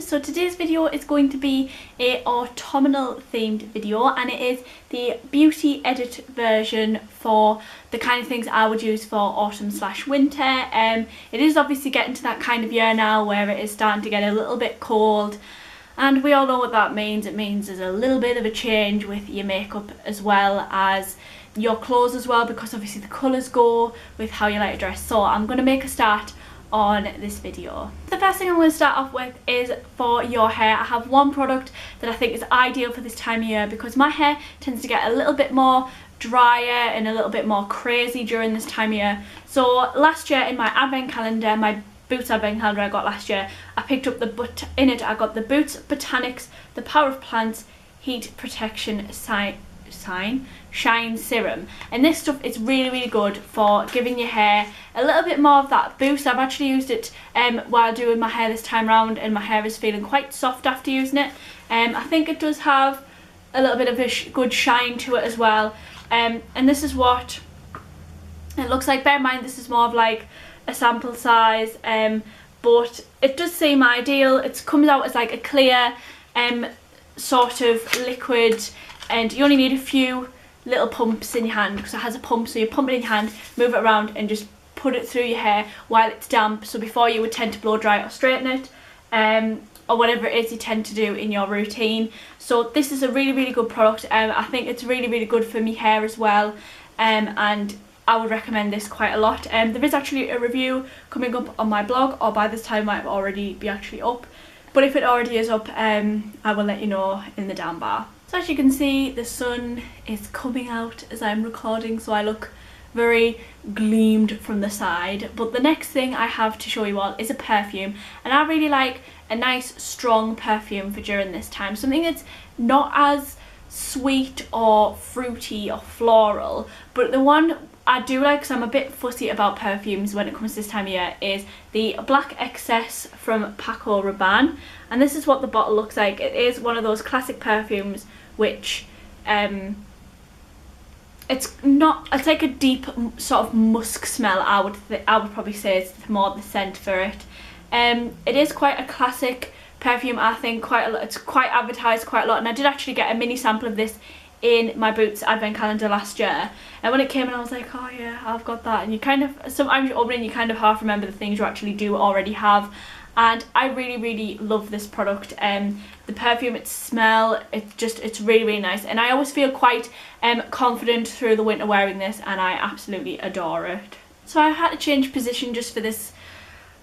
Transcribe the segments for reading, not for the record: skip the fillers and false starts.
So today's video is going to be a autumnal themed video, and it is the beauty edit version for the kind of things I would use for autumn/winter. It is obviously getting to that kind of year now where it is starting to get a little bit cold, and we all know what that means. It means there's a little bit of a change with your makeup as well as your clothes as well, because obviously the colours go with how you like to dress. So I'm going to make a start on this video. The first thing I'm going to start off with is for your hair. I have one product that I think is ideal for this time of year because my hair tends to get a little bit more drier and a little bit more crazy during this time of year. So last year in my advent calendar, my Boots advent calendar I got last year, I picked up in it I got the Boots Botanics, the Power of Plants Heat Protection Shine Serum, and this stuff is really good for giving your hair a little bit more of that boost. I've actually used it while doing my hair this time round, and my hair is feeling quite soft after using it. I think it does have a little bit of a good shine to it as well, and this is what it looks like. Bear in mind this is more of like a sample size, but it does seem ideal. It comes out as like a clear sort of liquid, and you only need a few little pumps in your hand because it has a pump, so you pump it in your hand, move it around and just put it through your hair while it's damp. So before you would tend to blow dry or straighten it, or whatever it is you tend to do in your routine. So this is a really good product. I think it's really good for me hair as well, and I would recommend this quite a lot. There is actually a review coming up on my blog, or by this time it might already be actually up, but if it already is up, I will let you know in the down bar. So as you can see, the sun is coming out as I'm recording, so I look very gleamed from the side. But the next thing I have to show you all is a perfume, and I really like a nice strong perfume for during this time. Something that's not as sweet or fruity or floral, but the one I do like, because I'm a bit fussy about perfumes when it comes to this time of year, is the Black Excess from Paco Rabanne, and this is what the bottle looks like. It is one of those classic perfumes which it's like a deep sort of musk smell. I would probably say it's more the scent for it. It is quite a classic perfume, I think. It's quite advertised quite a lot, and I did actually get a mini sample of this in my Boots advent calendar last year, and when it came in I was like, oh yeah, I've got that. And you kind of, sometimes you open it and you kind of half remember the things you actually do already have, and I really love this product. The perfume, its smell, it's really nice, and I always feel quite confident through the winter wearing this, and I absolutely adore it. So I had to change position just for this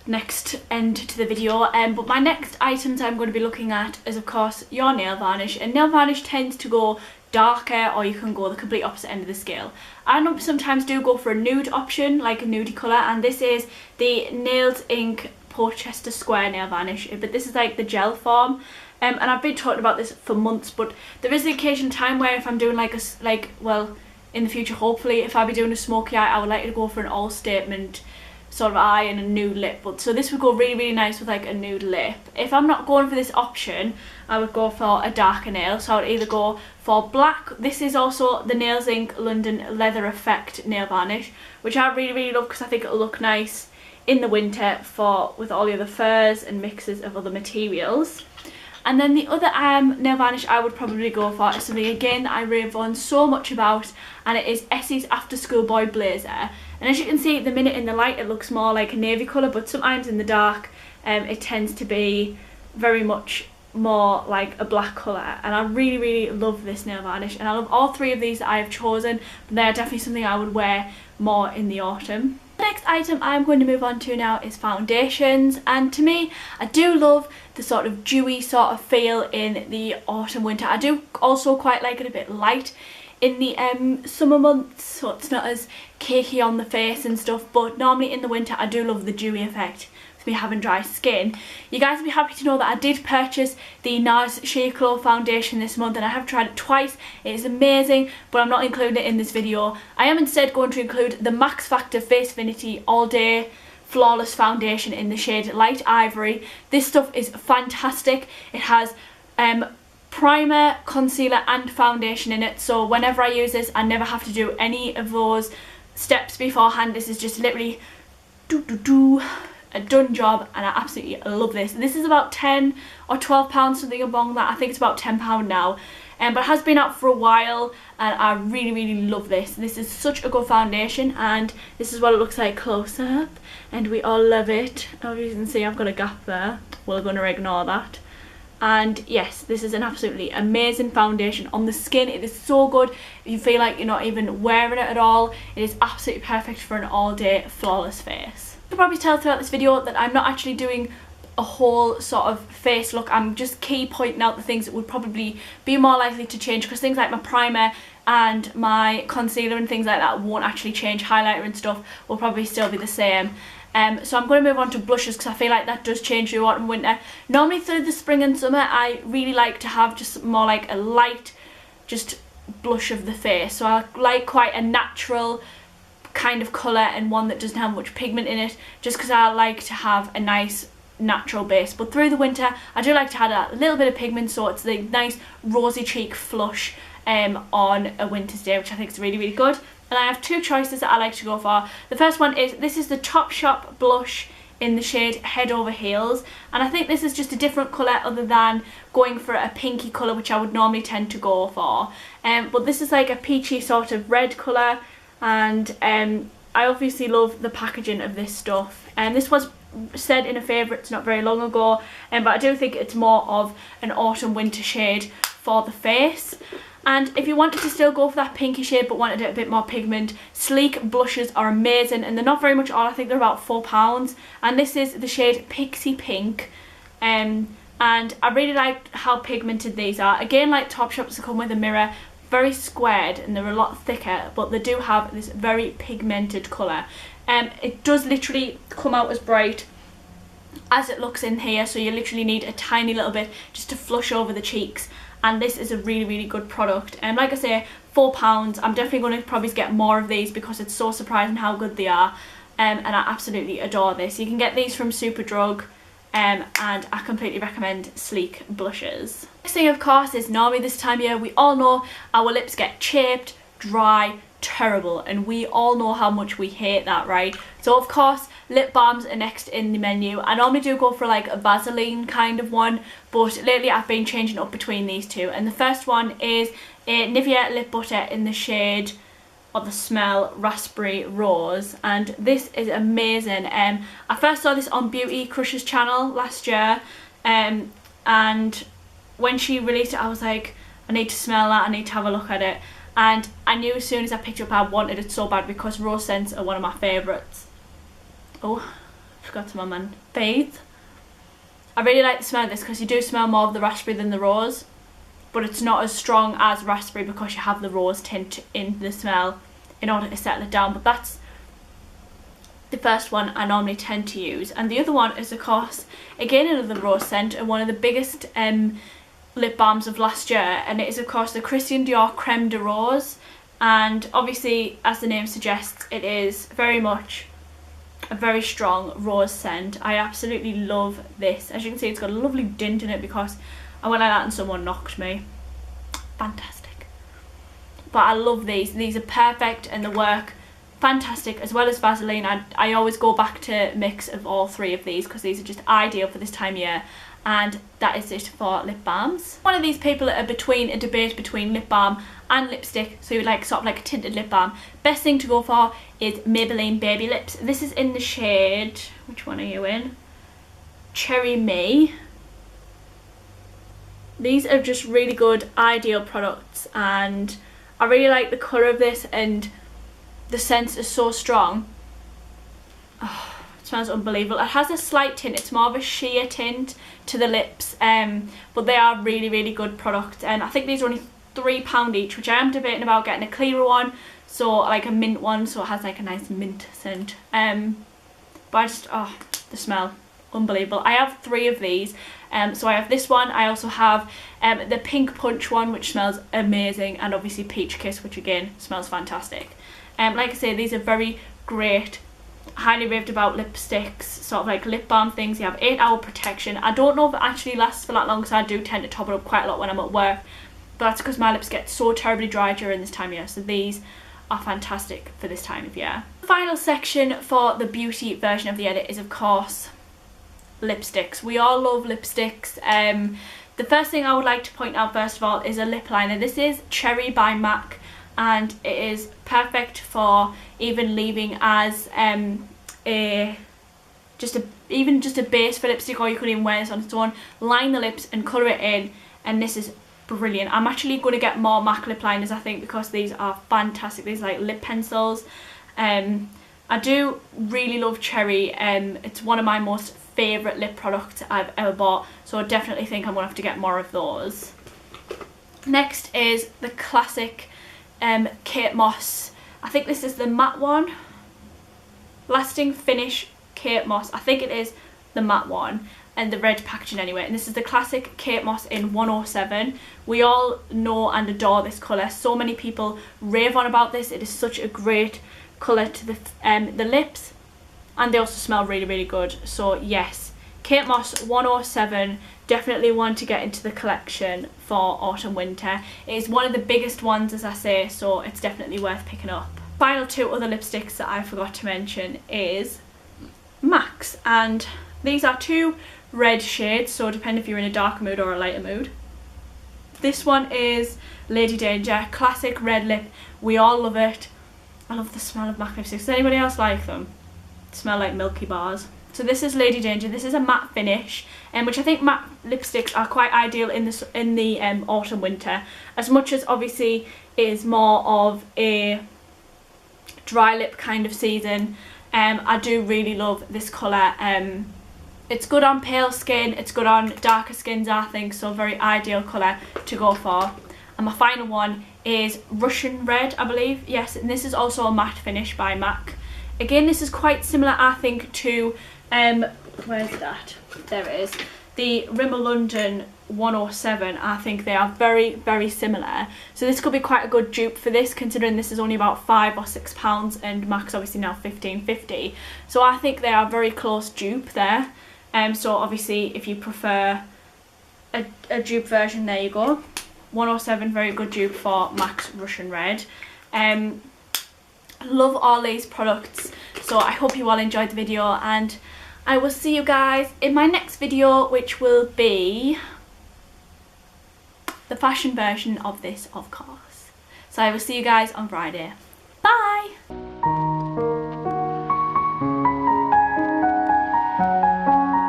next end to the video, but my next items I'm going to be looking at is of course your nail varnish, and nail varnish tends to go darker, or you can go the complete opposite end of the scale. I sometimes do go for a nude option, like a nudie colour, and this is the Nails Inc Portchester Square nail varnish, but this is like the gel form, and I've been talking about this for months, but there is the occasion time where if I'm doing well, in the future hopefully, if I be doing a smoky eye, I would like to go for an all statement sort of eye and a nude lip. But so this would go really nice with like a nude lip. If I'm not going for this option, I would go for a darker nail, so I would either go for black. This is also the Nails Inc London Leather Effect nail varnish, which I really love because I think it'll look nice in the winter with all the other furs and mixes of other materials. And then the other nail varnish I would probably go for is something again I rave on so much about, and it is Essie's After School Boy Blazer. And as you can see, the minute in the light it looks more like a navy colour, but sometimes in the dark it tends to be very much more like a black colour, and I really love this nail varnish, and I love all three of these that I have chosen, but they're definitely something I would wear more in the autumn. The next item I'm going to move on to now is foundations, and to me, I do love the sort of dewy sort of feel in the autumn winter. I do also quite like it a bit light in the summer months, so it's not as cakey on the face and stuff, but normally in the winter I do love the dewy effect with me having dry skin. You guys will be happy to know that I did purchase the NARS Sheer Glow foundation this month, and I have tried it twice. It is amazing, but I'm not including it in this video. I am instead going to include the Max Factor Face Affinity All Day Flawless Foundation in the shade Light Ivory. This stuff is fantastic. It has primer, concealer and foundation in it, so whenever I use this I never have to do any of those steps beforehand. This is just literally a done job, and I absolutely love this. This is about 10 or 12 pounds, something along that. I think it's about £10 now. But it has been out for a while, and I really love this. This is such a good foundation, and this is what it looks like close up, and we all love it. As you can see, I've got a gap there. We're going to ignore that. And yes, this is an absolutely amazing foundation on the skin. It is so good. If you feel like you're not even wearing it at all, it is absolutely perfect for an all-day flawless face. You can probably tell throughout this video that I'm not actually doing a whole sort of face look. I'm just pointing out the things that would probably be more likely to change, because things like my primer and my concealer and things like that won't actually change. Highlighter and stuff will probably still be the same. So I'm going to move on to blushes, because I feel like that does change through autumn and winter. Normally through the spring and summer I really like to have just more like a light just blush of the face. So I like quite a natural kind of colour and one that doesn't have much pigment in it, just because I like to have a nice natural base. But through the winter I do like to add a little bit of pigment, so it's the nice rosy cheek flush on a winter's day, which I think is really good. And I have two choices that I like to go for. The first one is, this is the Topshop blush in the shade Head Over Heels, and I think this is just a different colour other than going for a pinky colour, which I would normally tend to go for. But this is like a peachy sort of red colour, and I obviously love the packaging of this stuff. And this was said in a favourites not very long ago, but I do think it's more of an autumn winter shade for the face. And if you wanted to still go for that pinky shade but wanted a bit more pigment, Sleek blushes are amazing, and they're not very much all. I think they're about £4, and this is the shade Pixie Pink. And I really like how pigmented these are. Again, like Topshop, they come with a mirror, very squared, and they're a lot thicker, but they do have this very pigmented colour. It does literally come out as bright as it looks in here, so you literally need a tiny little bit just to flush over the cheeks. And this is a really good product. And like I say, £4. I'm definitely going to probably get more of these because it's so surprising how good they are. And I absolutely adore this. You can get these from Superdrug, and I completely recommend Sleek blushes. Next thing, of course, is normally this time of year we all know our lips get chapped, dry, terrible, and we all know how much we hate that, right? So of course lip balms are next in the menu. I normally do go for like a Vaseline kind of one, but lately I've been changing up between these two. And the first one is a Nivea lip butter in the shade, or the smell, Raspberry Rose, and this is amazing. I first saw this on Beauty Crush's channel last year, and when she released it I was like, I need to smell that, I need to have a look at it. And I knew as soon as I picked it up I wanted it so bad, because rose scents are one of my favourites. Oh, I forgot to my man. Faith. I really like the smell of this because you do smell more of the raspberry than the rose, but it's not as strong as raspberry because you have the rose tint in the smell in order to settle it down. But that's the first one I normally tend to use. And the other one is, of course, again another rose scent, and one of the biggest lip balms of last year, and it is of course the Christian Dior Creme de Rose. And obviously, as the name suggests, it is very much a very strong rose scent. I absolutely love this. As you can see, it's got a lovely dint in it because I went like that and someone knocked me. Fantastic. But I love these. These are perfect and they work fantastic, as well as Vaseline. I always go back to a mix of all three of these because these are just ideal for this time of year. And that is it for lip balms. One of these people that are between a debate between lip balm and lipstick, so you like sort of like a tinted lip balm, best thing to go for is Maybelline Baby Lips. This is in the shade, which one are you in? Cherry Me. These are just really good, ideal products, and I really like the colour of this, and the scent is so strong. Oh, it smells unbelievable. It has a slight tint, it's more of a sheer tint to the lips, but they are really good products. And I think these are only £3 each, which I am debating about getting a clearer one, so like a mint one, so it has like a nice mint scent. But I just, oh, the smell, unbelievable. I have 3 of these. So I have this one, I also have the Pink Punch one, which smells amazing, and obviously Peach Kiss, which again smells fantastic. Like I say, these are very great, highly raved about lipsticks, sort of like lip balm things. You have 8-hour protection. I don't know if it actually lasts for that long, because I do tend to top it up quite a lot when I'm at work, but that's because my lips get so terribly dry during this time of year, so these are fantastic for this time of year. The Final section for the beauty version of the edit is of course lipsticks. We all love lipsticks. The first thing I would like to point out first of all is a lip liner. This is Cherry by MAC, and it is perfect for even leaving as even just a base for lipstick, or you could even wear this on its own. Line the lips and colour it in, and this is brilliant. I'm actually going to get more MAC lip liners, I think, because these are fantastic. These are like lip pencils. I do really love Cherry. It's one of my most favourite lip products I've ever bought, so I definitely think I'm going to have to get more of those. Next is the classic Kate Moss. I think this is the matte one. Lasting Finish Kate Moss. I think it is the matte one, and the red packaging anyway. And this is the classic Kate Moss in 107. We all know and adore this colour. So many people rave on about this. It is such a great colour to the lips, and they also smell really, really good. So yes, Kate Moss 107, definitely one to get into the collection for autumn winter. It is one of the biggest ones, as I say, so it's definitely worth picking up. Final two other lipsticks that I forgot to mention is MAC's, and these are two red shades, so depend if you're in a darker mood or a lighter mood. This one is Lady Danger, classic red lip. We all love it. I love the smell of MAC lipsticks. Does anybody else like them? They smell like Milky Bars. So this is Lady Danger. This is a matte finish, which I think matte lipsticks are quite ideal in the autumn winter. As much as obviously it is more of a dry lip kind of season, I do really love this colour. It's good on pale skin, it's good on darker skins, I think, so very ideal colour to go for. And my final one is Russian Red, I believe. Yes, and this is also a matte finish by MAC. Again, this is quite similar, I think, to where's that? There it is. The Rimmel London 107. I think they are very, very similar. So this could be quite a good dupe for this, considering this is only about £5 or £6 and MAC's obviously now £15.50. So I think they are very close dupe there. So obviously if you prefer a dupe version, there you go. 107, very good dupe for MAC's Russian Red. Love all these products, so I hope you all enjoyed the video, and I will see you guys in my next video, which will be the fashion version of this, of course. So I will see you guys on Friday.